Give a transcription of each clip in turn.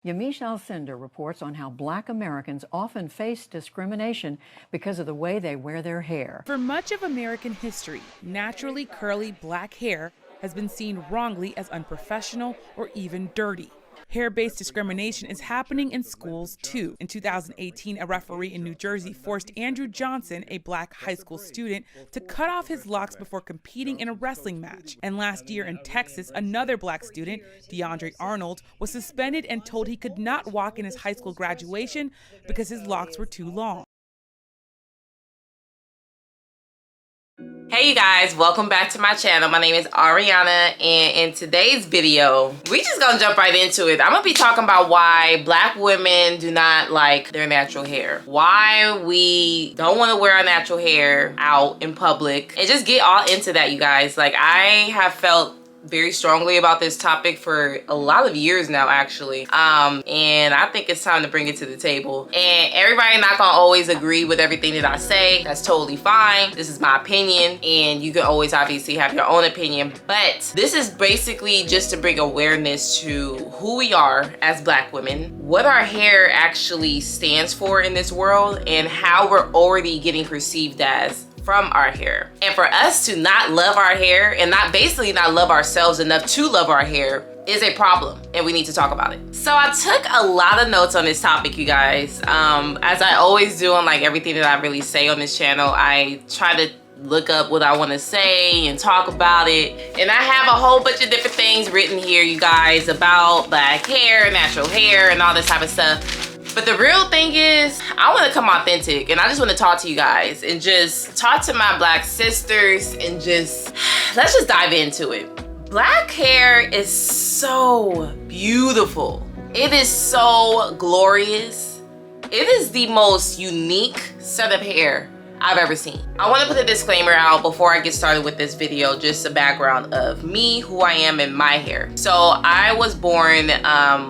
Yamiche Alcindor reports on how Black Americans often face discrimination because of the way they wear their hair. For much of American history, naturally curly Black hair has been seen wrongly as unprofessional or even dirty. Hair-based discrimination is happening in schools too. In 2018, a referee in New Jersey forced Andrew Johnson, a Black high school student, to cut off his locks before competing in a wrestling match. And last year in Texas, another Black student, DeAndre Arnold, was suspended and told he could not walk in his high school graduation because his locks were too long. Hey you guys, welcome back to my channel. My name is Ariana, and in today's video, we just gonna jump right into it. I'm gonna be talking about why Black women do not like their natural hair, why we don't want to wear our natural hair out in public, and just get all into that, you guys. Like, I have felt very strongly about this topic for a lot of years now, actually, and I think it's time to bring it to the table. And everybody not gonna always agree with everything that I say. That's totally fine. This is my opinion, and you can always obviously have your own opinion, but this is basically just to bring awareness to who we are as Black women, what our hair actually stands for in this world, and how we're already getting perceived as from our hair. And for us to not love our hair and not love ourselves enough to love our hair is a problem, and we need to talk about it. So I took a lot of notes on this topic, you guys. As I always do on like everything that I really say on this channel, I try to look up what I want to say and talk about it. And I have a whole bunch of different things written here, you guys, about Black hair, natural hair, and all this type of stuff. But the real thing is, I want to come authentic, and I just want to talk to you guys and just talk to my Black sisters and just, let's just dive into it. Black hair is so beautiful. It is so glorious. It is the most unique set of hair I've ever seen. I want to put a disclaimer out before I get started with this video, just a background of me, who I am, and my hair. So I was born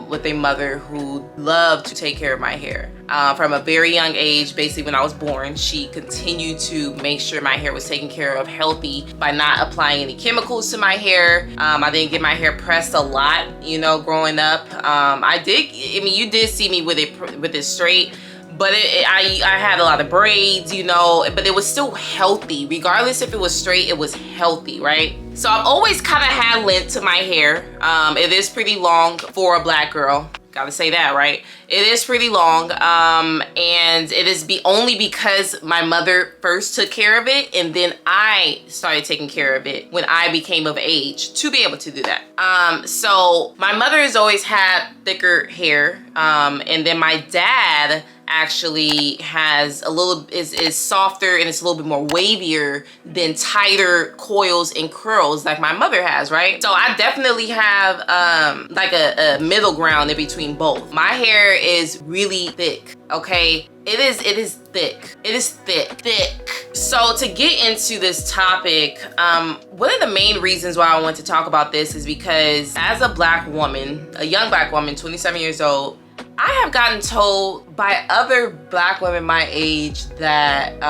with a mother who loved to take care of my hair. From a very young age, basically when I was born, she continued to make sure my hair was taken care of healthy by not applying any chemicals to my hair. I didn't get my hair pressed a lot, you know, growing up. You did see me with it straight. But I had a lot of braids, you know, but it was still healthy. Regardless if it was straight, it was healthy, right? So I've always kind of had length to my hair. It is pretty long for a Black girl. Gotta say that, right? It is pretty long, and it is only because my mother first took care of it, and then I started taking care of it when I became of age to be able to do that. So my mother has always had thicker hair, and then my dad actually has is softer, and it's a little bit more wavier than tighter coils and curls like my mother has, right? So I definitely have like a middle ground in between both. My hair is really thick, okay? It is thick. It is thick. So to get into this topic, one of the main reasons why I want to talk about this is because as a Black woman, a young Black woman, 27 years old, I have gotten told by other Black women my age that,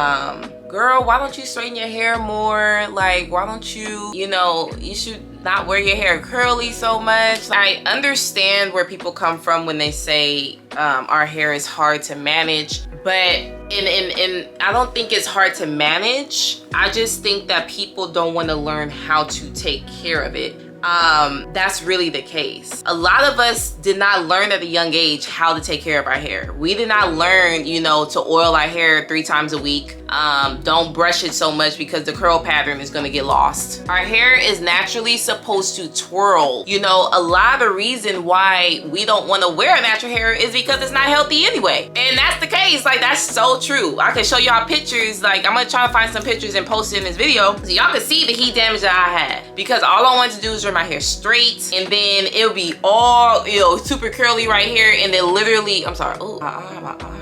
girl, why don't you straighten your hair more? Like, why don't you, you should not wear your hair curly so much. I understand where people come from when they say our hair is hard to manage, but I don't think it's hard to manage. I just think that people don't want to learn how to take care of it. That's really the case. A lot of us did not learn at a young age how to take care of our hair. We did not learn, to oil our hair 3 times a week. Don't brush it so much because the curl pattern is gonna get lost. Our hair is naturally supposed to twirl. A lot of the reason why we don't want to wear natural hair is because it's not healthy anyway. And that's the case. Like, that's so true. I can show y'all pictures. Like, I'm gonna try to find some pictures and post it in this video so y'all can see the heat damage that I had, because all I wanted to do is my hair straight, and then it'll be all super curly right here, and then literally, I'm sorry, oh, my eye.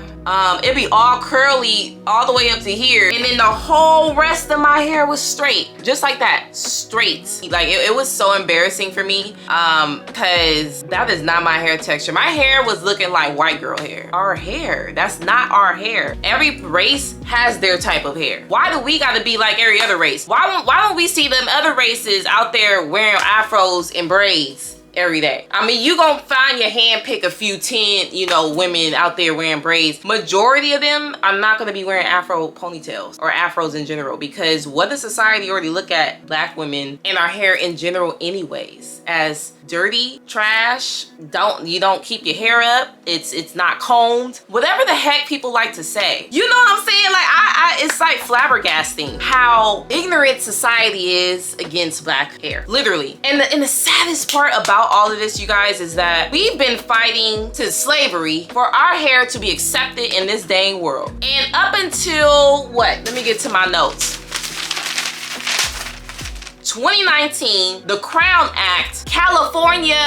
It'd be all curly all the way up to here, and then the whole rest of my hair was straight, just like that, straight. Like, it was so embarrassing for me, because that is not my hair texture. My hair was looking like white girl hair. Our hair, that's not our hair. Every race has their type of hair. Why do we gotta be like every other race? Why don't we see them other races out there wearing afros and braids every day. I mean, you gonna find your hand pick a few 10, you know, women out there wearing braids. Majority of them are not gonna be wearing afro ponytails or afros in general, because what does society already look at black women and our hair in general anyways? As dirty, trash, you don't keep your hair up, it's not combed, whatever the heck people like to say. You know what I'm saying? Like it's like flabbergasting how ignorant society is against black hair, literally. And the saddest part about all of this, you guys, is that we've been fighting to slavery for our hair to be accepted in this dang world. And up until what? Let me get to my notes. 2019, the Crown Act, California,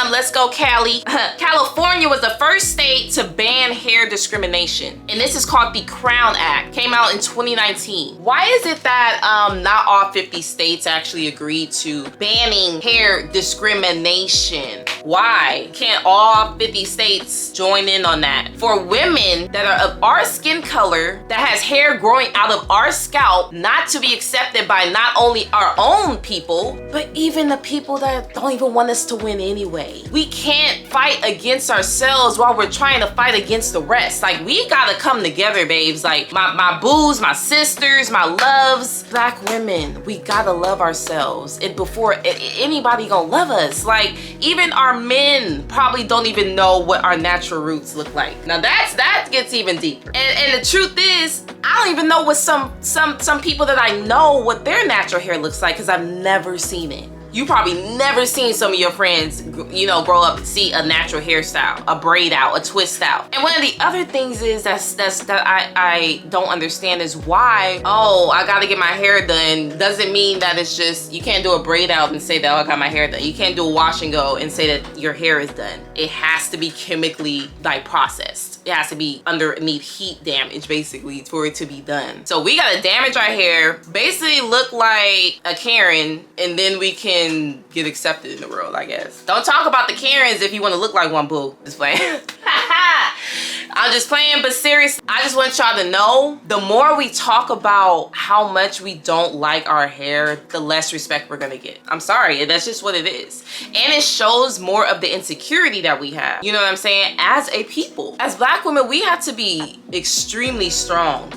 let's go Cali. California was the first state to ban hair discrimination. And this is called the Crown Act, came out in 2019. Why is it that not all 50 states actually agreed to banning hair discrimination? Why can't all 50 states join in on that? For women that are of our skin color, that has hair growing out of our scalp, not to be accepted by not only our own people, but even the people that don't even want us to win anyway. We can't fight against ourselves while we're trying to fight against the rest. Like, we gotta come together, babes. Like, my boos, my sisters, my loves, black women, we gotta love ourselves. And before anybody gonna love us, like, even our men probably don't even know what our natural roots look like. Now that gets even deeper. And the truth is, I don't even know what some people that I know what their natural hair looks like, because I've never seen it. You probably never seen some of your friends, you know, grow up and see a natural hairstyle, a braid out, a twist out. And one of the other things is that I don't understand is why, oh, I gotta get my hair done, doesn't mean that it's just, you can't do a braid out and say that, oh, I got my hair done. You can't do a wash and go and say that your hair is done. It has to be chemically like processed. It has to be underneath heat damage, basically, for it to be done. So we gotta damage our hair, basically look like a Karen, and then we can get accepted in the world, I guess. Don't talk about the Karens if you wanna look like one, boo. Just playing. I'm just playing, but seriously, I just want y'all to know, the more we talk about how much we don't like our hair, the less respect we're gonna get. I'm sorry, that's just what it is. And it shows more of the insecurity that we have. You know what I'm saying? As a people, as black women, we have to be extremely strong.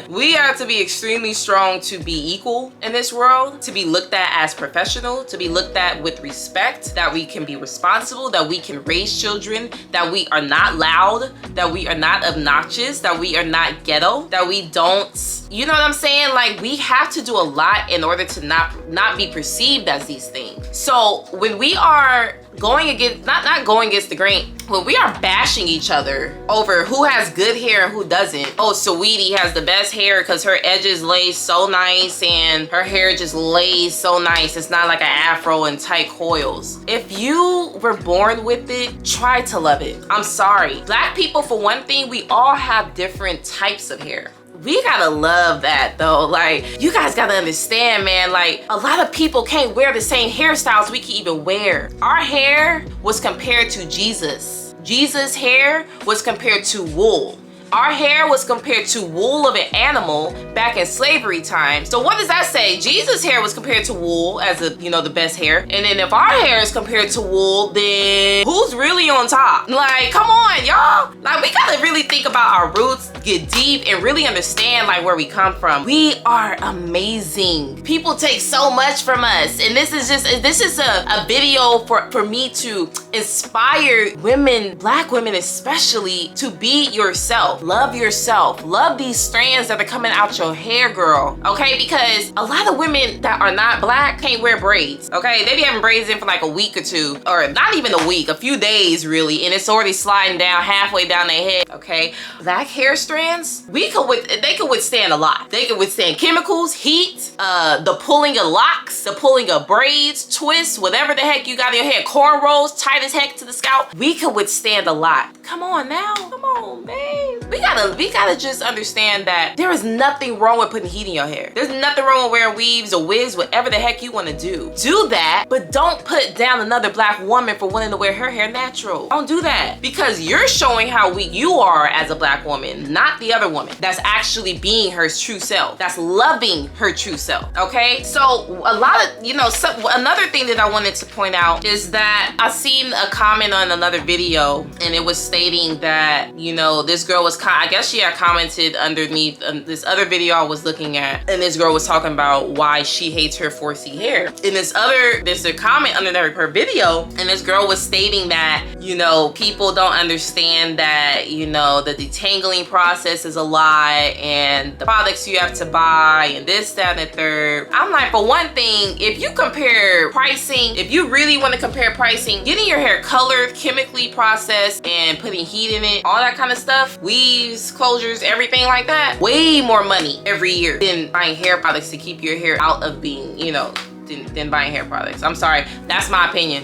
We have to be extremely strong to be equal in this world, to be looked at as professional, to be looked at with respect, that we can be responsible, that we can raise children, that we are not loud, that we are not obnoxious, that we are not ghetto, that we don't, you know what I'm saying? Like, we have to do a lot in order to not be perceived as these things. So when we are going against, not going against the grain, when we are bashing each other over who has good hair and who doesn't. Oh, Saweetie has the best hair because her edges lay so nice and her hair just lays so nice. It's not like an afro and tight coils. If you were born with it, try to love it. I'm sorry. Black people, for one thing, we all have different types of hair. We gotta love that though. Like, you guys gotta understand, man, like, a lot of people can't wear the same hairstyles we can even wear. Our hair was compared to Jesus. Jesus' hair was compared to wool. Our hair was compared to wool of an animal back in slavery time. So what does that say? Jesus' hair was compared to wool as a, you know, the best hair. And then if our hair is compared to wool, then who's really on top? Like, come on, y'all. Like, we gotta really think about our roots, get deep, and really understand like where we come from. We are amazing. People take so much from us. And this is a video for me to inspire women, black women especially, to be yourself. Love yourself. Love these strands that are coming out your hair, girl. Okay, because a lot of women that are not black can't wear braids. Okay, they be having braids in for like a week or two, or not even a week, a few days really, and it's already sliding down halfway down their head. Okay, black hair strands, they could withstand a lot. They could withstand chemicals, heat, the pulling of locks, the pulling of braids, twists, whatever the heck you got in your hair, cornrows, tight as heck to the scalp. We could withstand a lot Come on now. Come on, babe. We gotta just understand that there is nothing wrong with putting heat in your hair. There's nothing wrong with wearing weaves or wigs, whatever the heck you want to do. Do that, but don't put down another black woman for wanting to wear her hair natural. Don't do that, because you're showing how weak you are as a black woman, not the other woman that's actually being her true self, that's loving her true self. Okay, so a lot of, you know, another thing that I wanted to point out is that I seen a comment on another video, and it was stating that, you know, this girl was, I guess she had commented underneath this other video I was looking at, and this girl was talking about why she hates her 4C hair. And there's a comment under her video, and this girl was stating that, you know, people don't understand that, you know, the detangling process is a lie, and the products you have to buy, and this, that, and the third. I'm like, for one thing, if you compare pricing, if you really want to compare pricing, getting your hair colored, chemically processed, and putting heat in it, all that kind of stuff, weaves, closures, everything like that, way more money every year than buying hair products to keep your hair out of being, you know, than buying hair products. I'm sorry, that's my opinion.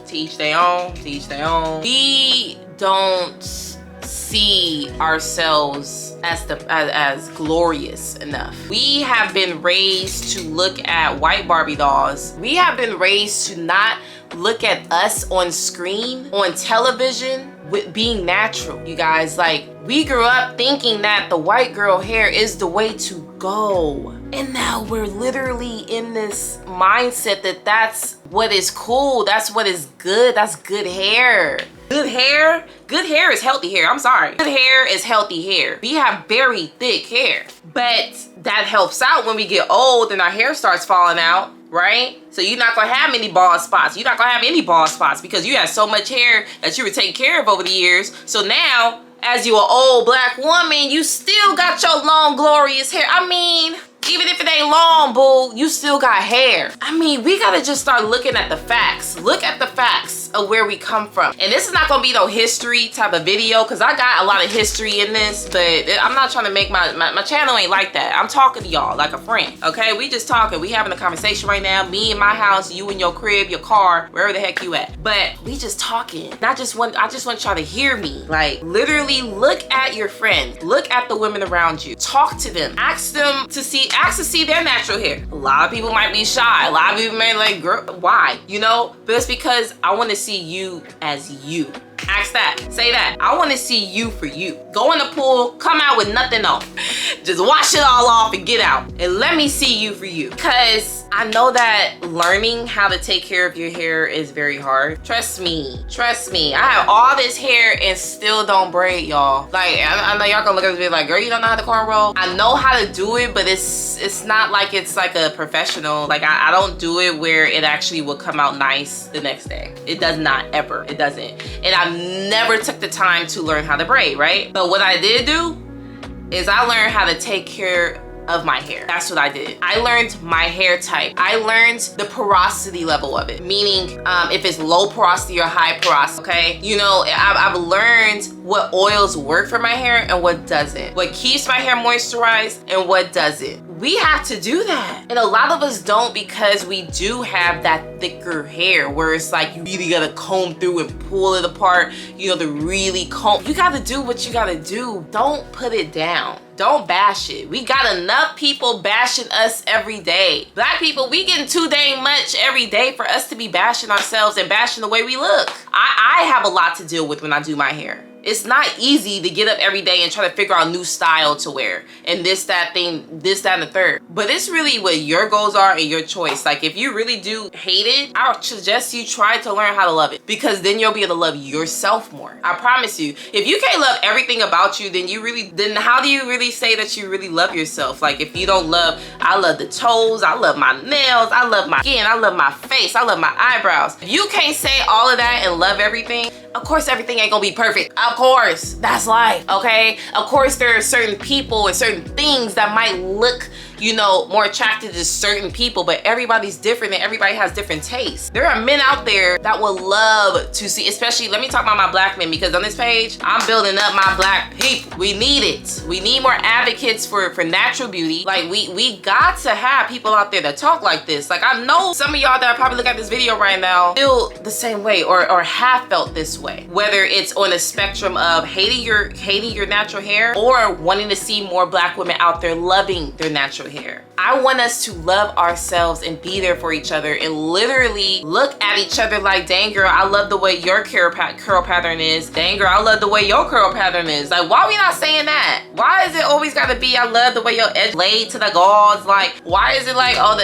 To each their own, to each their own. We don't see ourselves as glorious enough. We have been raised to look at white Barbie dolls. We have been raised to not look at us on screen, on television, with being natural. You guys, like, we grew up thinking that the white girl hair is the way to go. And now we're literally in this mindset that that's what is cool, that's what is good, that's good hair. Good hair is healthy hair. I'm sorry. Good hair is healthy hair. We have very thick hair, but that helps out when we get old and our hair starts falling out, right? So you're not gonna have many bald spots. You're not gonna have any bald spots because you had so much hair that you were taking care of over the years. So now, as you an old black woman, you still got your long, glorious hair. I mean, even if it ain't long, boo, you still got hair. I mean, we gotta just start looking at the facts. Look at the facts of where we come from. And this is not gonna be no history type of video, because I got a lot of history in this, but I'm not trying to make my channel ain't like that. I'm talking to y'all like a friend, okay? We just talking, we having a conversation right now. Me in my house, you in your crib, your car, wherever the heck you at. But we just talking. I just want y'all to hear me. Like, literally look at your friends. Look at the women around you. Talk to them. Ask to see their natural hair. A lot of people might be shy. A lot of people may like, girl, why? You know? But it's because I want to see you as you. Ask that. Say that. I want to see you for you. Go in the pool, come out with nothing on. Just wash it all off and get out. And let me see you for you. Because I know that learning how to take care of your hair is very hard. Trust me. Trust me. I have all this hair and still don't braid, y'all. Like, I know y'all gonna look at this video like, girl, you don't know how to cornrow? I know how to do it, but it's not like it's like a professional. Like, I don't do it where it actually will come out nice the next day. It does not, ever. It doesn't. And I never took the time to learn how to braid, right? But what I did do is I learned how to take care of my hair. That's what I did. I learned my hair type. I learned the porosity level of it, meaning if it's low porosity or high porosity, okay? You know, I've learned what oils work for my hair and what doesn't. What keeps my hair moisturized and what doesn't. We have to do that. And a lot of us don't, because we do have that thicker hair where it's like you really gotta comb through and pull it apart, you know, to really comb. You gotta do what you gotta do. Don't put it down. Don't bash it. We got enough people bashing us every day. Black people, we getting too dang much every day for us to be bashing ourselves and bashing the way we look. I have a lot to deal with when I do my hair. It's not easy to get up every day and try to figure out a new style to wear and this, that, and the third. But it's really what your goals are and your choice. Like, if you really do hate it, I would suggest you try to learn how to love it, because then you'll be able to love yourself more. I promise you. If you can't love everything about you, then how do you really say that you really love yourself? Like, if you don't love, I love the toes, I love my nails, I love my skin, I love my face, I love my eyebrows. If you can't say all of that and love everything, of course everything ain't gonna be perfect. Of course, that's life, okay? Of course there are certain people and certain things that might look, you know, more attracted to certain people, but everybody's different and everybody has different tastes. There are men out there that would love to see, especially, let me talk about my black men, because on this page, I'm building up my black people. We need it. We need more advocates for natural beauty. Like, we got to have people out there that talk like this. Like, I know some of y'all that probably look at this video right now feel the same way or have felt this way. Whether it's on a spectrum of hating your natural hair or wanting to see more black women out there loving their natural hair. I want us to love ourselves and be there for each other and literally look at each other like, dang girl, I love the way your curl pattern is. Dang girl, I love the way your curl pattern is. Like, why are we not saying that? Why is it always gotta be, I love the way your edge laid to the gauze? Like, why is it like, oh,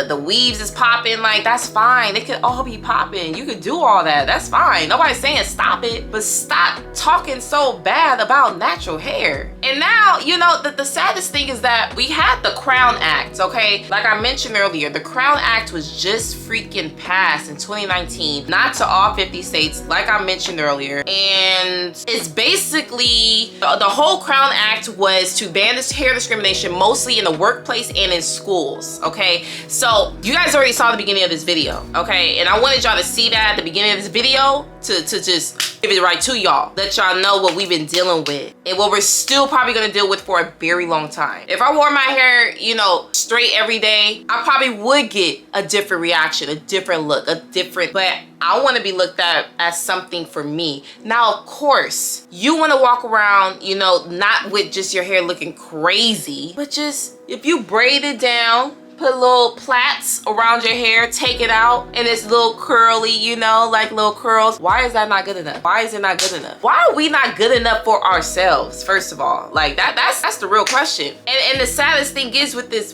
the weaves is popping? Like, that's fine. It could all be popping. You could do all that. That's fine. Nobody's saying stop it, but stop talking so bad about natural hair. And now, you know, the saddest thing is that we had the Crown Act, okay? Like I mentioned earlier, the Crown Act was just freaking passed in 2019, not to all 50 states, like I mentioned earlier. And it's basically, the whole Crown Act was to ban this hair discrimination mostly in the workplace and in schools, okay? So you guys already saw the beginning of this video, okay? And I wanted y'all to see that at the beginning of this video to just give it right to y'all, let y'all know what we've been dealing with and what we're still probably gonna deal with for a very long time. If I wore my hair, you know, straight every day, I probably would get a different reaction, a different look, but I want to be looked at as something for me. Now, of course, you want to walk around, you know, not with just your hair looking crazy, but just if you braid it down, put little plaits around your hair, take it out, and it's little curly, you know, like little curls. Why is that not good enough? Why is it not good enough? Why are we not good enough for ourselves, first of all? Like, that's the real question. And the saddest thing is with this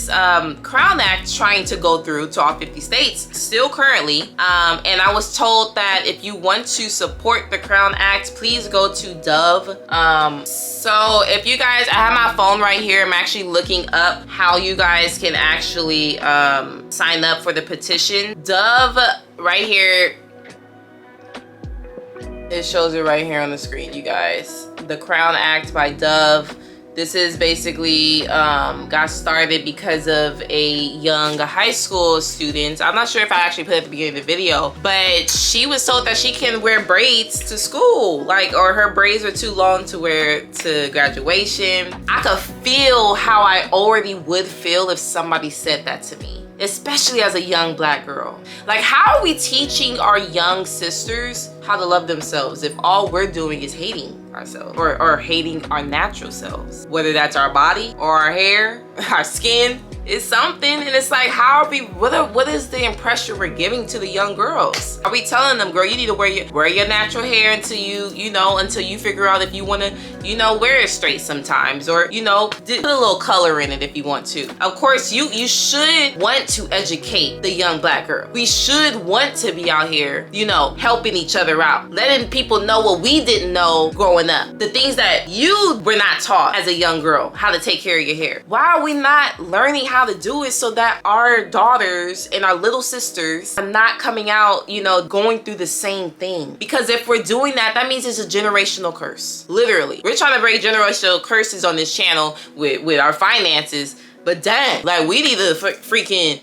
Crown Act trying to go through to all 50 states, still currently, and I was told that if you want to support the Crown Act, please go to Dove. So if you guys, I have my phone right here. I'm actually looking up how you guys can actually sign up for the petition. Dove, right here, it shows it right here on the screen, you guys. The Crown Act by Dove. This is basically got started because of a young high school student. I'm not sure if I actually put it at the beginning of the video, but she was told that she can wear braids to school, like, or her braids are too long to wear to graduation. I could feel how I already would feel if somebody said that to me, especially as a young black girl. Like, how are we teaching our young sisters how to love themselves if all we're doing is hating ourselves or hating our natural selves? Whether that's our body or our hair, our skin, it's something. And it's like, how are we, what is the impression we're giving to the young girls? Are we telling them, girl, you need to wear your natural hair until until you figure out if you want to, wear it straight sometimes, or, put a little color in it if you want to. Of course, you should want to educate the young black girl. We should want to be out here, helping each other out, letting people know what we didn't know growing up, the things that you were not taught as a young girl, how to take care of your hair. Why are we not learning how to do it so that our daughters and our little sisters are not coming out, going through the same thing? Because if we're doing that, that means it's a generational curse. Literally, we're trying to break generational curses on this channel with our finances. But dang, like, we need to freaking,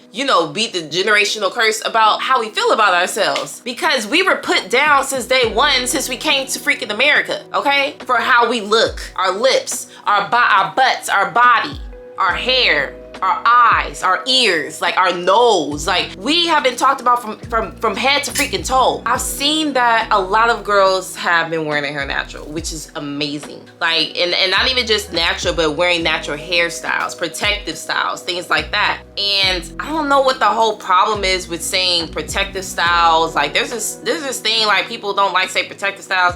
beat the generational curse about how we feel about ourselves. Because we were put down since day one, since we came to freaking America, okay? For how we look, our lips, our butts, our body, our hair, our eyes, our ears, like our nose. Like, we have been talked about from head to freaking toe. I've seen that a lot of girls have been wearing their hair natural, which is amazing. Like, and not even just natural, but wearing natural hairstyles, protective styles, things like that. And I don't know what the whole problem is with saying protective styles. Like, there's this thing, like, people don't like say protective styles.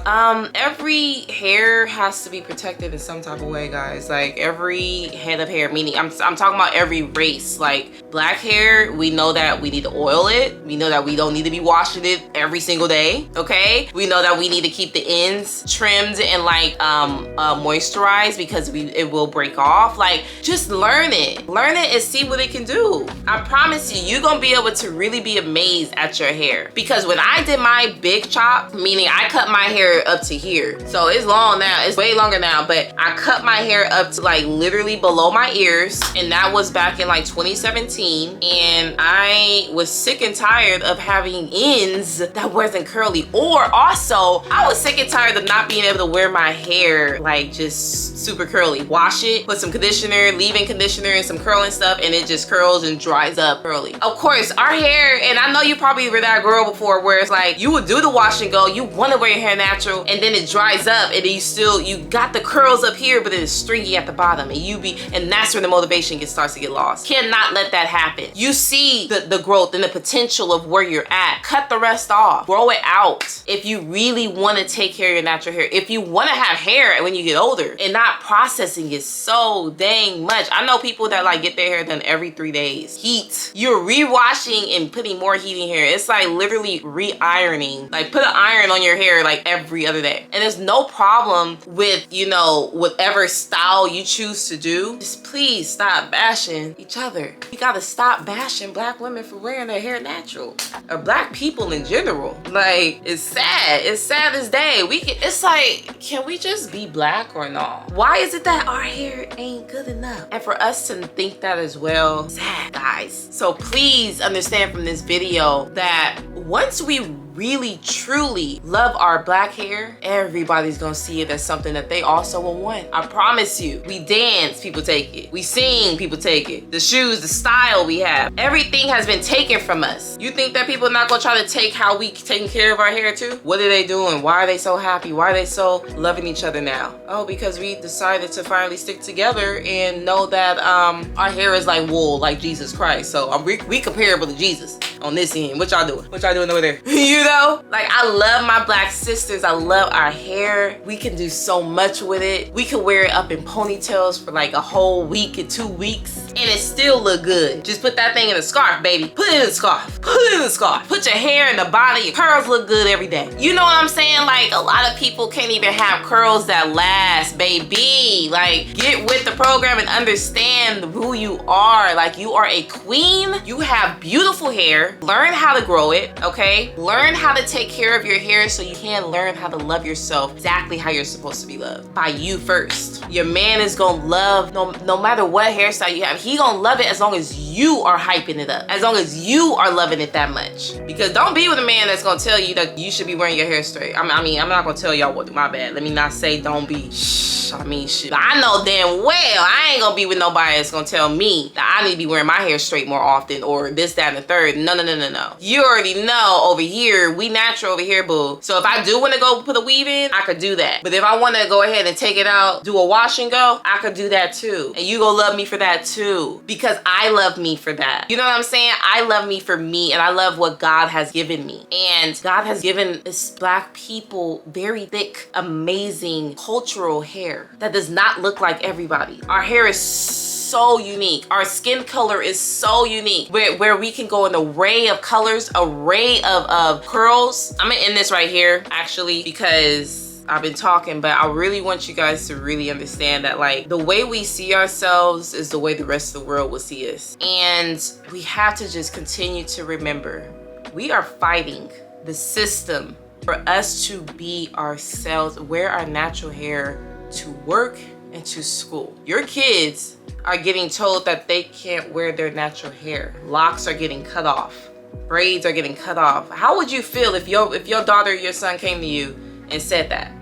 Every hair has to be protected in some type of way, guys. Like, every head of hair, meaning I'm talking about every race. Like black hair, we know that we need to oil it. We know that we don't need to be washing it every single day, okay? We know that we need to keep the ends trimmed and like moisturized because it will break off. Like just learn it and see what it can do. I promise you, you're gonna be able to really be amazed at your hair. Because when I did my big chop, meaning I cut my hair up to here, so it's long now, it's way longer now, but I cut my hair up to like literally below my ears, and that was back in like 2017, and I was sick and tired of having ends that wasn't curly. Or also, I was sick and tired of not being able to wear my hair like just super curly. Wash it, put some conditioner, leave-in conditioner and some curling stuff, and it just curls and dries up curly. Of course, our hair, and I know you probably were that girl before where it's like you would do the wash and go, you want to wear your hair natural, and then it dries up, and then you got the curls up here, but it's stringy at the bottom, and that's where the motivation starts to get lost. Cannot let that happen. You see the growth and the potential of where you're at. Cut the rest off. Grow it out. If you really want to take care of your natural hair, if you want to have hair when you get older, and not processing it so dang much. I know people that like get their hair done every 3 days. Heat. You're re-washing and putting more heat in hair. It's like literally re-ironing. Like put an iron on your hair like every other day. And there's no problem with, you know, whatever style you choose to do. Just please stop bashing each other. You gotta stop bashing black women for wearing their hair natural. Or black people in general. Like, it's sad. It's sad as day. It's like, can we just be black or not? Why is it that our hair ain't good enough? And for us to think that as well, sad, guys. So please understand from this video that once we really truly love our black hair, everybody's gonna see it as something that they also will want. I promise you. We dance, people take it. We sing, people take it. The shoes, the style we have, everything has been taken from us. You think that people are not gonna try to take how we taking care of our hair too? What are they doing? Why are they so happy? Why are they so loving each other now? Oh, because we decided to finally stick together and know that our hair is like wool, like Jesus Christ. So we comparable to Jesus on this end. What y'all doing? What y'all doing over there? You know? Like, I love my black sisters. I love our hair. We can do so much with it. We can wear it up in ponytails for like a whole week and 2 weeks, and it still look good. Just put that thing in a scarf, baby. Put it in a scarf. Put it in a scarf. Put your hair in the body. Your curls look good every day. You know what I'm saying? Like, a lot of people can't even have curls that last, baby. Like, get with the program and understand who you are. Like, you are a queen. You have beautiful hair. Learn how to grow it, okay? Learn how to take care of your hair so you can learn how to love yourself exactly how you're supposed to be loved. By you first. Your man is gonna love, no matter what hairstyle you have, he gonna love it as long as you are hyping it up. As long as you are loving it that much. Because don't be with a man that's gonna tell you that you should be wearing your hair straight. I mean, I'm not gonna tell y'all what to do, my bad. Let me not say don't be. Shh, I mean, shit. I know damn well I ain't gonna be with nobody that's gonna tell me that I need to be wearing my hair straight more often or this, that, and the third. No. You already know over here, we natural over here, boo. So if I do want to go put a weave in, I could do that. But if I want to go ahead and take it out, do a wash and go, I could do that too. And you gonna love me for that too. Because I love me for that. You know what I'm saying? I love me for me, and I love what God has given me. And God has given us black people very thick, amazing cultural hair that does not look like everybody. Our hair is so unique. Our skin color is so unique where we can go an array of colors, array of curls. I'm gonna end this right here actually because I've been talking, but I really want you guys to really understand that like the way we see ourselves is the way the rest of the world will see us. And we have to just continue to remember we are fighting the system for us to be ourselves, wear our natural hair to work and to school. Your kids are getting told that they can't wear their natural hair. Locks are getting cut off. Braids are getting cut off. How would you feel if your daughter or your son came to you and said that?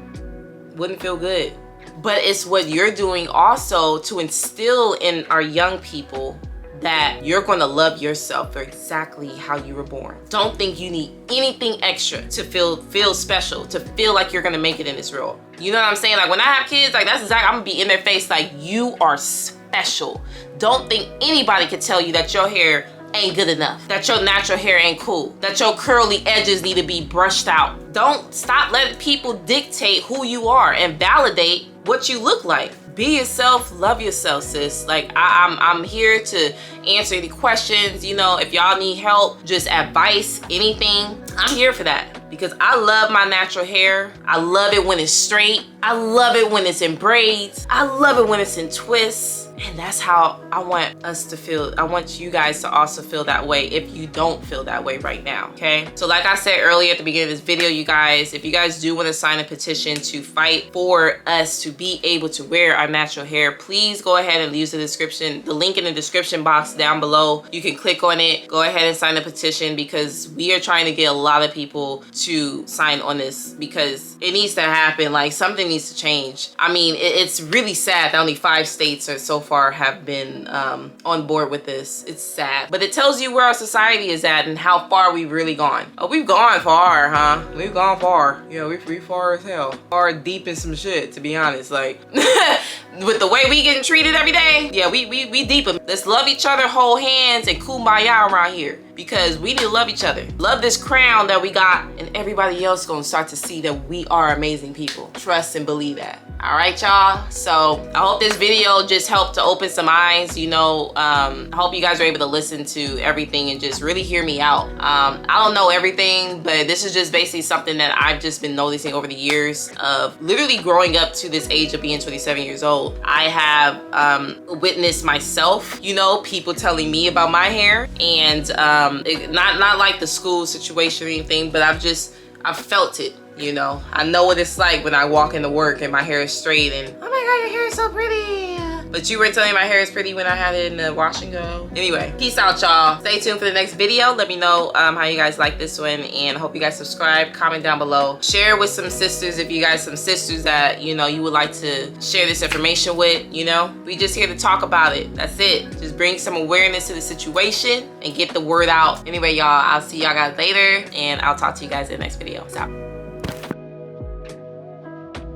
Wouldn't feel good. But it's what you're doing also to instill in our young people that you're gonna love yourself for exactly how you were born. Don't think you need anything extra to feel special, to feel like you're gonna make it in this world. You know what I'm saying? Like when I have kids, like that's exactly, I'm gonna be in their face like you are special. Don't think anybody can tell you that your hair ain't good enough, that your natural hair ain't cool, that your curly edges need to be brushed out. Don't stop letting people dictate who you are and validate what you look like. be yourself, love yourself, sis. Like I'm here to answer any questions. You know, if y'all need help, just advice, anything, I'm here for that, because I love my natural hair. I love it when it's straight. I love it when it's in braids. I love it when it's in twists. And that's how I want us to feel. I want you guys to also feel that way if you don't feel that way right now, okay? So like I said earlier at the beginning of this video, you guys, if you guys do want to sign a petition to fight for us to be able to wear our natural hair, please go ahead and use the link in the description box down below. You can click on it, go ahead and sign the petition, because we are trying to get a lot of people to sign on this, because it needs to happen. Like, something needs to change. I mean, it's really sad that only 5 states are so far have been on board with this. It's sad, but it tells you where our society is at and how far we've really gone. Oh, we've gone far, huh? We've gone far. Yeah, we far as hell. Far deep in some shit, to be honest. Like, with the way we getting treated every day, yeah, we deep. Let's love each other, hold hands, and kumbaya around here, because we need to love each other. Love this crown that we got, and everybody else gonna start to see that we are amazing people. Trust and believe that. All right, y'all. So I hope this video just helped to open some eyes. You know, I hope you guys are able to listen to everything and just really hear me out. I don't know everything, but this is just basically something that I've just been noticing over the years of literally growing up to this age of being 27 years old. I have witnessed myself, you know, people telling me about my hair, and not like the school situation or anything, but I've felt it. You know, I know what it's like when I walk into work and my hair is straight and, oh my God, your hair is so pretty. But you were telling me my hair is pretty when I had it in the wash and go. Anyway, peace out, y'all. Stay tuned for the next video. Let me know how you guys like this one, and I hope you guys subscribe, comment down below. Share with some sisters if you guys some sisters that, you know, you would like to share this information with, you know. We just here to talk about it. That's it. Just bring some awareness to the situation and get the word out. Anyway, y'all, I'll see y'all guys later, and I'll talk to you guys in the next video. Peace out.